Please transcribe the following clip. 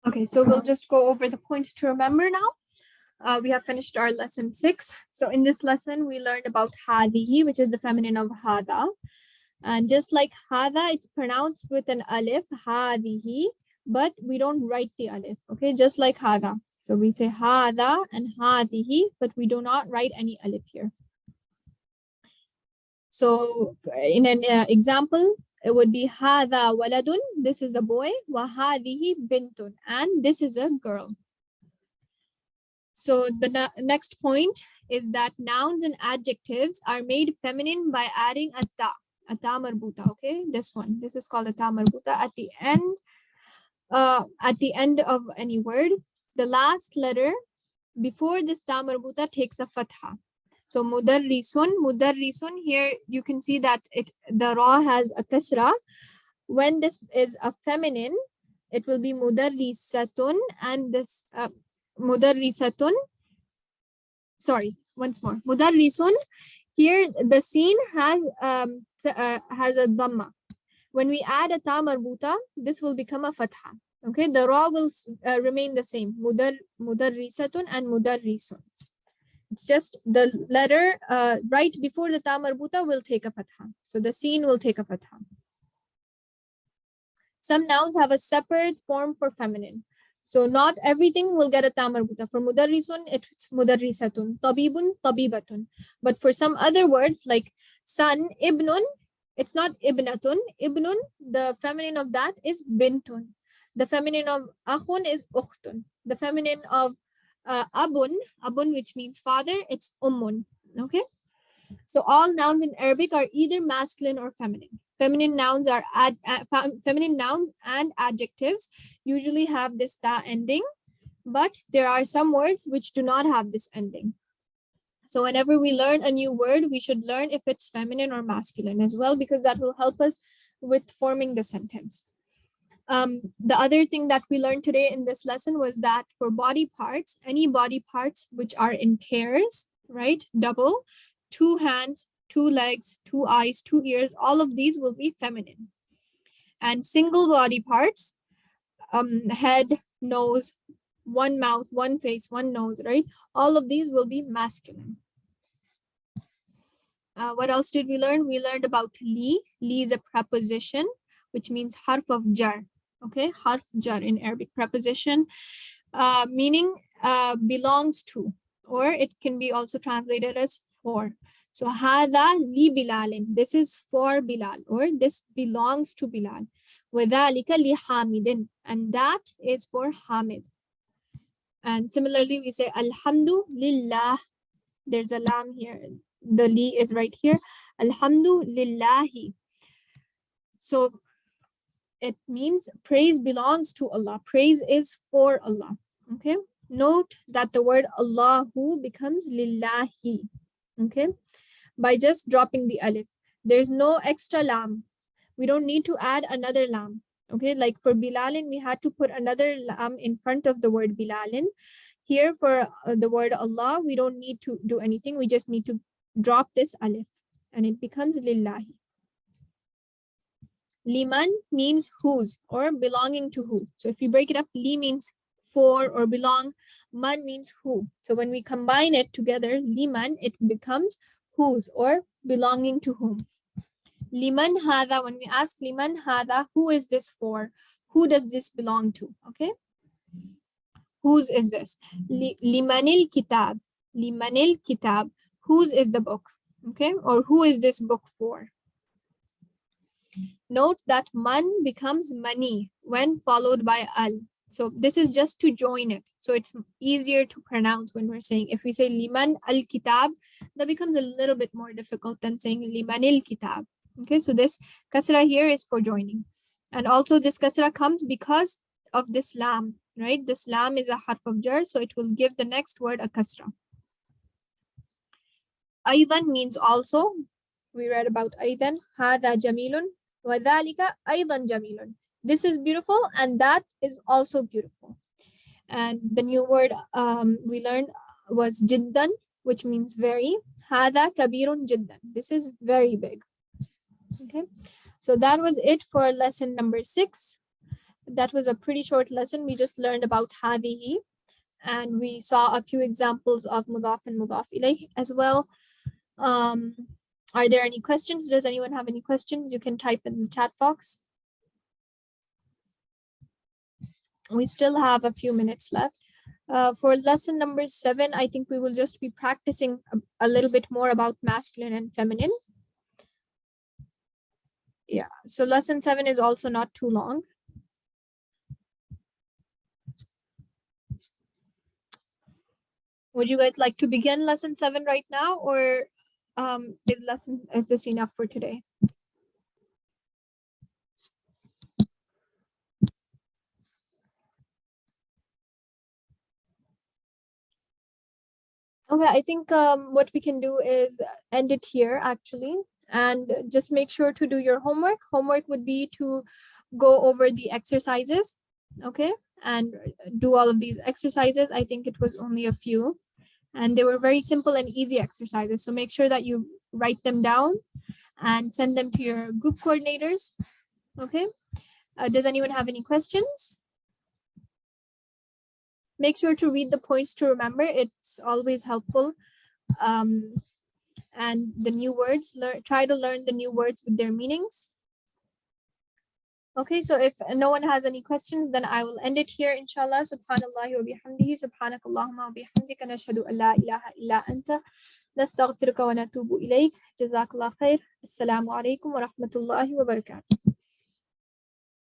Okay, so we'll just go over the points to remember now. We have finished our lesson 6. So in this lesson, we learned about Hazihi, which is the feminine of Hada. And just like Hada, it's pronounced with an alif, Hazihi, but we don't write the alif, okay? Just like Hada. So we say Hada and Hazihi, but we do not write any alif here. So in an example, it would be Hada waladun, this is a boy, wa hadihi bintun, and this is a girl. So the next point is that nouns and adjectives are made feminine by adding a ta marbuta, okay? This one, this is called a ta marbuta at the end of any word. The last letter before this ta marbuta takes a fatha. So mudarrisun, here you can see that the ra has a kasra. When this is a feminine, it will be mudarrisatun, and this mudarrisatun. Sorry, once more. Mudarrisun. Here the sin has a dhamma. When we add a ta marbuta, this will become a fatha. Okay, the ra will remain the same. Mudarrisatun and mudarrisun. It's just the letter right before the ta marbuta will take a fatha. So the sin will take a fatha. Some nouns have a separate form for feminine. So not everything will get a ta marbuta. For mudarrisun, it's mudarrisatun. Tabibun, tabibatun. But for some other words like son, ibnun, it's not ibnatun. Ibnun, the feminine of that is bintun. The feminine of akhun is ukhtun. The feminine of abun, which means father, it's ummun. Okay, so all nouns in Arabic are either masculine or feminine. Feminine nouns and adjectives usually have this ta ending, but there are some words which do not have this ending. So whenever we learn a new word, we should learn if it's feminine or masculine as well, because that will help us with forming the sentence. The other thing that we learned today in this lesson was that for body parts, any body parts which are in pairs, right, double, 2 hands, 2 legs, 2 eyes, 2 ears, all of these will be feminine. And single body parts, head, nose, 1 mouth, 1 face, 1 nose, right, all of these will be masculine. What else did we learn? We learned about li. Li is a preposition, which means harf of jar. Okay, harf jar in Arabic, preposition, meaning belongs to, or it can be also translated as for. So hada li bilalin, this is for Bilal, or this belongs to Bilal. Wadhalika li hamidin, and that is for Hamid. And similarly, we say alhamdulillah. There's a lam here. The li is right here. Alhamdulillahi. So it means praise belongs to Allah. Praise is for Allah. Okay. Note that the word Allahu becomes lillahi. Okay. By just dropping the alif. There's no extra lam. We don't need to add another lam. Okay. Like for Bilalin, we had to put another lam in front of the word Bilalin. Here for the word Allah, we don't need to do anything. We just need to drop this alif and it becomes lillahi. Liman means whose or belonging to who. So if you break it up, li means for or belong, man means who. So when we combine it together, liman, it becomes whose or belonging to whom. Liman hada, when we ask liman hada, who is this for? Who does this belong to? Okay. Whose is this? Limanil kitab. Limanil kitab. Whose is the book? Okay. Or who is this book for? Note that man becomes mani when followed by al. So this is just to join it. So it's easier to pronounce when we're saying, if we say liman al kitab, that becomes a little bit more difficult than saying limanil kitab. Okay, so this kasra here is for joining. And also this kasra comes because of this lam, right? This lam is a harf of jar, so it will give the next word a kasra. Aydan means also. We read about aydan. Hada jamilun. وَذَلِكَ أَيْضًا جَمِيلٌ. This is beautiful and that is also beautiful. And the new word we learned was jiddan, which means very. هَذَا كَبِيرٌ جِدًّا. This is very big. Okay, so that was it for lesson number 6. That was a pretty short lesson. We just learned about Hazihi, and we saw a few examples of mudaf and mudaf ilayh as well. Are there any questions? Does anyone have any questions? You can type in the chat box. We still have a few minutes left. For lesson number 7, I think we will just be practicing a little bit more about masculine and feminine. Yeah, so lesson 7 is also not too long. Would you guys like to begin lesson 7 right now, or is this enough for today? Okay, I think what we can do is end it here actually, and just make sure to do your homework. Homework would be to go over the exercises, okay, and do all of these exercises. I think it was only a few, and they were very simple and easy exercises. So make sure that you write them down and send them to your group coordinators, okay? Does anyone have any questions? Make sure to read the points to remember. It's always helpful. And the new words, try to learn the new words with their meanings. Okay, so if no one has any questions, then I will end it here, inshallah. Subhanallah wa bihamdihi, subhanakallahumma wa bihamdika, nashhadu an la ilaha illa anta, nastaghfiruka wa natubu ilayk. Jazakallah khair. Assalamu alaikum wa rahmatullahi wa barakatuh.